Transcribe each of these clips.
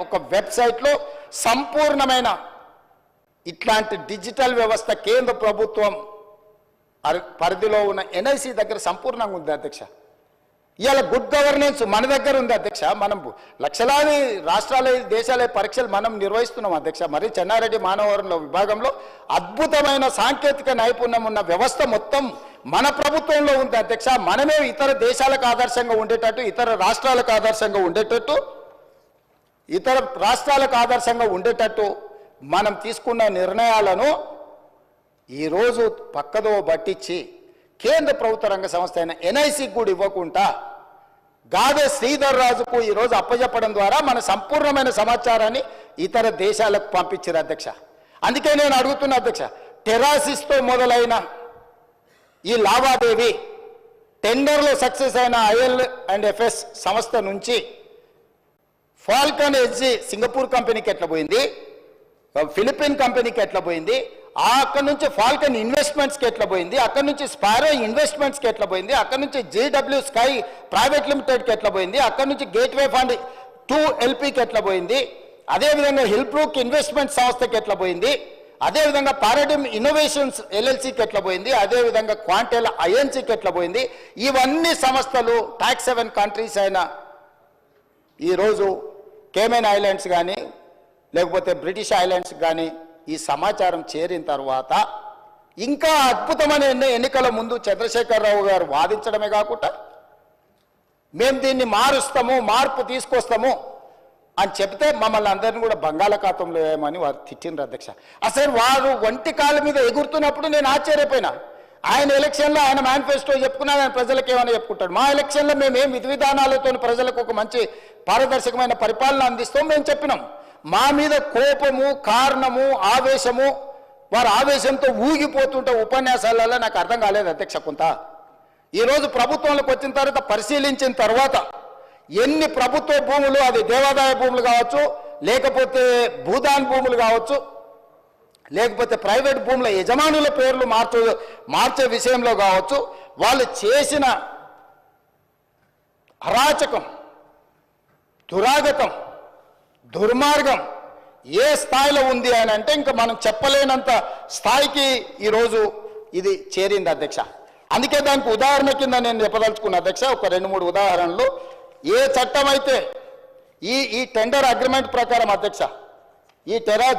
ఒక వెబ్సైట్లో సంపూర్ణమైన ఇట్లాంటి డిజిటల్ వ్యవస్థ కేంద్ర ప్రభుత్వం పరిధిలో ఉన్న ఎన్ఐసి దగ్గర సంపూర్ణంగా ఉంది అధ్యక్ష. ఇవాళ గుడ్ గవర్నెన్స్ మన దగ్గర ఉంది అధ్యక్ష. మనం లక్షలాది రాష్ట్రాల దేశాల పరీక్షలు మనం నిర్వహిస్తున్నాం అధ్యక్ష. మరి చెన్నారెడ్డి మానవ వనరుల విభాగంలో అద్భుతమైన సాంకేతిక నైపుణ్యం ఉన్న వ్యవస్థ మొత్తం మన ప్రభుత్వంలో ఉంది అధ్యక్ష. మనమే ఇతర దేశాలకు ఆదర్శంగా ఉండేటట్టు, ఇతర రాష్ట్రాలకు ఆదర్శంగా ఉండేటట్టు మనం తీసుకున్న నిర్ణయాలను ఈరోజు పక్కదో పట్టించి కేంద్ర ప్రభుత్వ రంగ సంస్థ అయిన ఎన్ఐసి కూడా ఇవ్వకుండా గాదే శ్రీధర్ రాజుకు ఈరోజు అప్పచెప్పడం ద్వారా మన సంపూర్ణమైన సమాచారాన్ని ఇతర దేశాలకు పంపించారు అధ్యక్ష. అందుకే నేను అడుగుతున్నా అధ్యక్ష, టెరాసిస్తో మొదలైన ఈ లావాదేవీ టెండర్లో సక్సెస్ అయిన IL&FS సంస్థ నుంచి ఫాల్కన్ ఎడ్జి సింగపూర్ కంపెనీకి ఎట్లా పోయింది, ఫిలిపిన్ కంపెనీకి ఎట్లా పోయింది, అక్కడ నుంచి ఫాల్కన్ ఇన్వెస్ట్మెంట్స్కి ఎట్లా పోయింది, అక్కడ నుంచి స్పారో ఇన్వెస్ట్మెంట్స్కి ఎట్లా పోయింది, అక్కడ నుంచి JW స్కై ప్రైవేట్ లిమిటెడ్కి ఎట్లా పోయింది, అక్కడ నుంచి గేట్వే ఫండ్ 2LPకి ఎట్లా పోయింది, అదేవిధంగా హిల్బ్రూక్ ఇన్వెస్ట్మెంట్ సంస్థకి ఎట్లా పోయింది, అదేవిధంగా పారాడిమ్ ఇన్నోవేషన్స్ LLCకి ఎట్లా పోయింది, అదేవిధంగా క్వాంటెల్ INCకి ఎట్లా పోయింది. ఇవన్నీ సంస్థలు టాక్స్ 7 కంట్రీస్ అయిన ఈరోజు కేమెన్ ఐలాండ్స్ కానీ లేకపోతే బ్రిటిష్ ఐలాండ్స్ కానీ ఈ సమాచారం చేరిన తర్వాత ఇంకా అద్భుతమైన ఎన్నికల ముందు చంద్రశేఖరరావు గారు వాదించడమే కాకుండా మేము దీన్ని మార్పు తీసుకొస్తాము అని చెప్తే మమ్మల్ని అందరినీ కూడా బంగాళాఖాతంలో వేయమని వారు తిట్టిండ్రు అధ్యక్ష. అసలు వారు ఒంటి కాళ్ళ మీద ఎగురుతున్నప్పుడు నేను ఆశ్చర్యపోయినా. ఆయన ఎలక్షన్లో ఆయన మేనిఫెస్టో చెప్పుకున్నా, ఆయన ప్రజలకు ఏమైనా చెప్పుకుంటాడు. మా ఎలక్షన్లో మేము ఏం విధి విధానాలతో ప్రజలకు ఒక మంచి పారదర్శకమైన పరిపాలన అందిస్తాం మేము చెప్పినాం. మా మీద కోపము, కారణము, ఆవేశము, వారు ఆవేశంతో ఊగిపోతుంటే ఉపన్యాసాలలో నాకు అర్థం కాలేదు అధ్యక్ష. కొంత ఈరోజు ప్రభుత్వంలోకి వచ్చిన తర్వాత పరిశీలించిన తర్వాత ఎన్ని ప్రభుత్వ భూములు, అది దేవాదాయ భూములు కావచ్చు, లేకపోతే భూదాన్ భూములు కావచ్చు, లేకపోతే ప్రైవేట్ భూముల యజమానుల పేర్లు మార్చే విషయంలో కావచ్చు, వాళ్ళు చేసిన అరాచకం, దురాగతం, దుర్మార్గం ఏ స్థాయిలో ఉంది అని అంటే ఇంకా మనం చెప్పలేనంత స్థాయికి ఈరోజు ఇది చేరింది అధ్యక్ష. అందుకే దానికి ఉదాహరణ కింద నేను చెప్పదలుచుకున్న అధ్యక్ష ఒక 2-3 ఉదాహరణలు. ఏ చట్టం అయితే ఈ టెండర్ అగ్రిమెంట్ ప్రకారం అధ్యక్ష, ఈ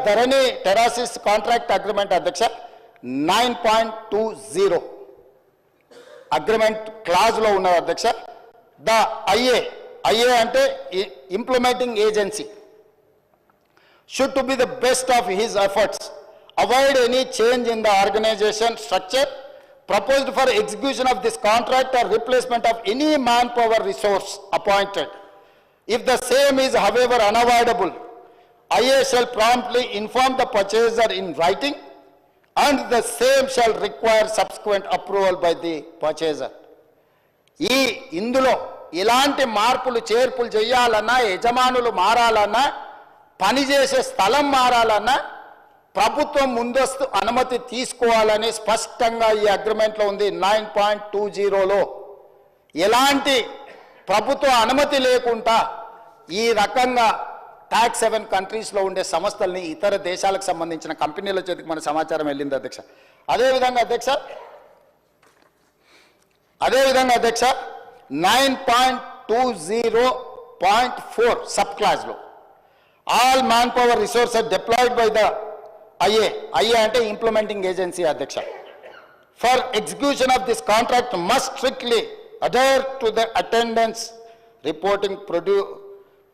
ధరణి టెరాసిస్ కాంట్రాక్ట్ అగ్రిమెంట్ అధ్యక్ష 9.20 అగ్రిమెంట్ క్లాజ్లో ఉన్నది అధ్యక్ష. ద ఐఏ అంటే implementing agency should to be the best of his efforts, avoid any change in the organization structure proposed for execution of this contract or replacement of any manpower resource appointed. If the same is however unavoidable, IA shall promptly inform the purchaser in writing and the same shall require subsequent approval by the purchaser. ఇందులో ఇలాంటి మార్పులు చేర్పులు చేయాలన్నా, యజమానులు మారాలన్నా, పనిచేసే స్థలం మారాలన్నా ప్రభుత్వం ముందస్తు అనుమతి తీసుకోవాలని స్పష్టంగా ఈ అగ్రిమెంట్లో ఉంది. 9.20లో ఎలాంటి ప్రభుత్వ అనుమతి లేకుండా ఈ రకంగా టాక్స్ 7 కంట్రీస్లో ఉండే సంస్థల్ని ఇతర దేశాలకు సంబంధించిన కంపెనీల చేతికి మన సమాచారం వెళ్ళింది అధ్యక్ష. అదేవిధంగా అధ్యక్ష 9.20.4 సబ్ క్లాజ్లో all manpower resources deployed by the IA అంటే ఇంప్లిమెంటింగ్ ఏజెన్సీ అధ్యక్ష, for execution of this contract must strictly adhere to the attendance reporting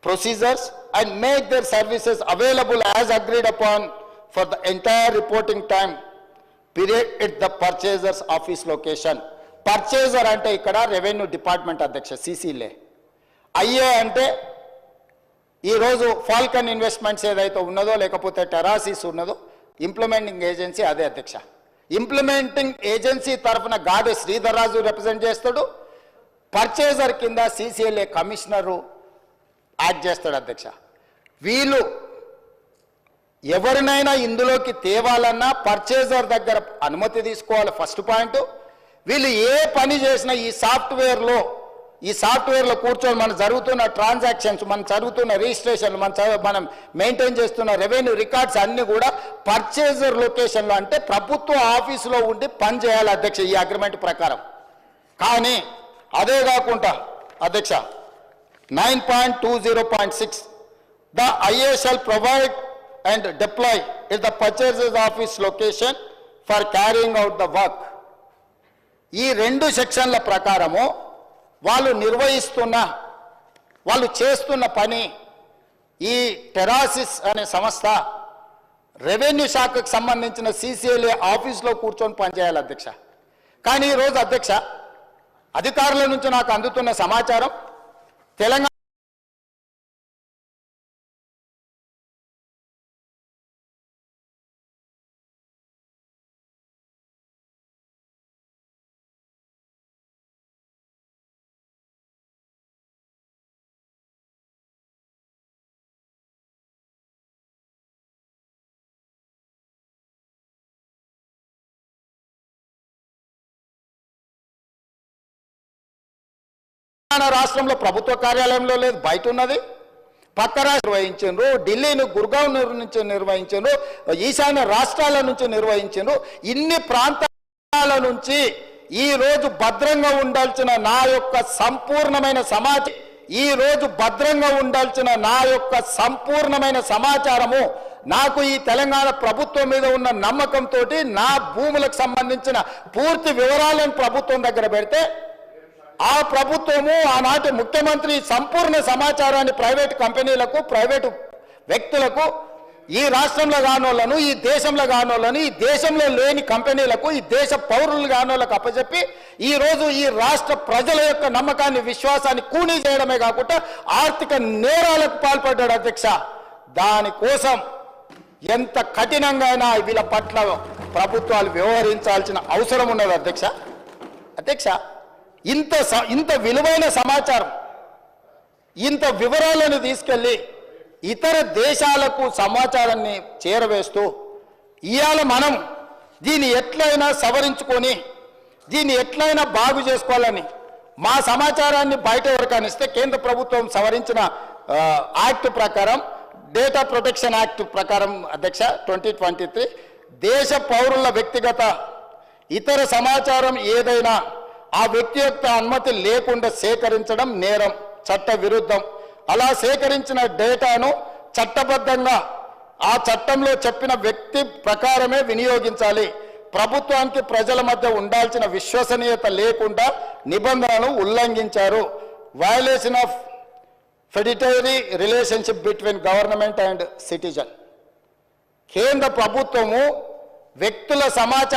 procedures and make their services available as agreed upon for the entire reporting time period at the purchaser's office location. Purchaser అంటే ఇక్కడ revenue department అధ్యక్ష, CCLA. IA అంటే ఈరోజు Falcon investments ఏదైతే ఉన్నదో లేకపోతే టెరాసిస్ ఉన్నదో implementing agency అదే అధ్యక్ష. ఇంప్లిమెంటింగ్ ఏజెన్సీ తరఫున గాదే శ్రీధర్ రాజు రిప్రజెంట్ చేస్తాడు, పర్చేజర్ కింద CCLA కమిషనరు యాక్ట్ చేస్తాడు అధ్యక్ష. వీళ్ళు ఎవరినైనా ఇందులోకి తేవాలన్నా పర్చేజర్ దగ్గర అనుమతి తీసుకోవాలి ఫస్ట్ పాయింట్. వీళ్ళు ఏ పని చేసినా ఈ సాఫ్ట్వేర్లో ఈ సాఫ్ట్వేర్లో కూర్చొని మనం జరుగుతున్న ట్రాన్సాక్షన్స్, మనం జరుగుతున్న రిజిస్ట్రేషన్లు, మనం మెయింటైన్ చేస్తున్న రెవెన్యూ రికార్డ్స్ అన్నీ కూడా పర్చేజర్ లొకేషన్లో, అంటే ప్రభుత్వ ఆఫీసులో ఉండి పనిచేయాలి అధ్యక్ష ఈ అగ్రిమెంట్ ప్రకారం. కానీ అదే కాకుండా అధ్యక్ష 9.20.6 the IA shall provide and deploy at the purchaser's office location for carrying out the work. ఈ రెండు సెక్షన్ల ప్రకారము వాళ్ళు చేస్తున్న పని, ఈ టెరాసిస్ అనే సంస్థ రెవెన్యూ శాఖకు సంబంధించిన CCLA ఆఫీస్లో కూర్చొని పనిచేయాలి అధ్యక్ష. కానీ ఈరోజు అధ్యక్ష అధికారుల నుంచి నాకు అందుతున్న సమాచారం, తెలంగాణ రాష్ట్రంలో ప్రభుత్వ కార్యాలయంలో లేదు, బయట ఉన్నది. పక్క రాష్ట్రం నిర్వహించారు, ఢిల్లీని గుర్గావ్ నుంచి నిర్వహించారు, ఈశాన్య రాష్ట్రాల నుంచి నిర్వహించారు. ఇన్ని ప్రాంతాల నుంచి ఈ రోజు భద్రంగా ఉండాల్సిన నా యొక్క సంపూర్ణమైన సమాచారము నాకు ఈ తెలంగాణ ప్రభుత్వం మీద ఉన్న నమ్మకంతో నా భూములకు సంబంధించిన పూర్తి వివరాలను ప్రభుత్వం దగ్గర పెడితే, ఆ ప్రభుత్వము ఆనాటి ముఖ్యమంత్రి సంపూర్ణ సమాచారాన్ని ప్రైవేటు కంపెనీలకు, ప్రైవేటు వ్యక్తులకు, ఈ రాష్ట్రంలో కానోళ్లను, ఈ దేశంలో కానోళ్లను, ఈ దేశంలో లేని కంపెనీలకు, ఈ దేశ పౌరులు కానోళ్లకు అప్పచెప్పి ఈరోజు ఈ రాష్ట్ర ప్రజల యొక్క నమ్మకాన్ని, విశ్వాసాన్ని కూనీ చేయడమే కాకుండా ఆర్థిక నేరాలకు పాల్పడ్డాడు అధ్యక్ష. దానికోసం ఎంత కఠినంగా వీళ్ళ పట్ల ప్రభుత్వాలు వ్యవహరించాల్సిన అవసరం ఉన్నది అధ్యక్ష. ఇంత విలువైన సమాచారం, ఇంత వివరాలను తీసుకెళ్లి ఇతర దేశాలకు సమాచారాన్ని చేరవేస్తూ ఇవాళ మనం దీన్ని ఎట్లయినా సవరించుకొని, దీన్ని ఎట్లయినా బాగు చేసుకోవాలని మా సమాచారాన్ని బయట ఎవరికైనా ఇస్తే, కేంద్ర ప్రభుత్వం సవరించిన యాక్ట్ ప్రకారం, డేటా ప్రొటెక్షన్ యాక్ట్ ప్రకారం అధ్యక్ష 2023 దేశ పౌరుల వ్యక్తిగత ఇతర సమాచారం ఏదైనా ఆ వ్యక్తి యొక్క అనుమతి లేకుండా సేకరించడం నేరం, చట్ట విరుద్ధం. అలా సేకరించిన డేటాను చట్టబద్ధంగా ఆ చట్టంలో చెప్పిన వ్యక్తి ప్రకారమే వినియోగించాలి. ప్రభుత్వానికి ప్రజల మధ్య ఉండాల్సిన విశ్వసనీయత లేకుండా నిబంధనలను ఉల్లంఘించారు. Violation of fiduciary relationship between government and citizen. కేంద్ర ప్రభుత్వము వ్యక్తుల సమాచారం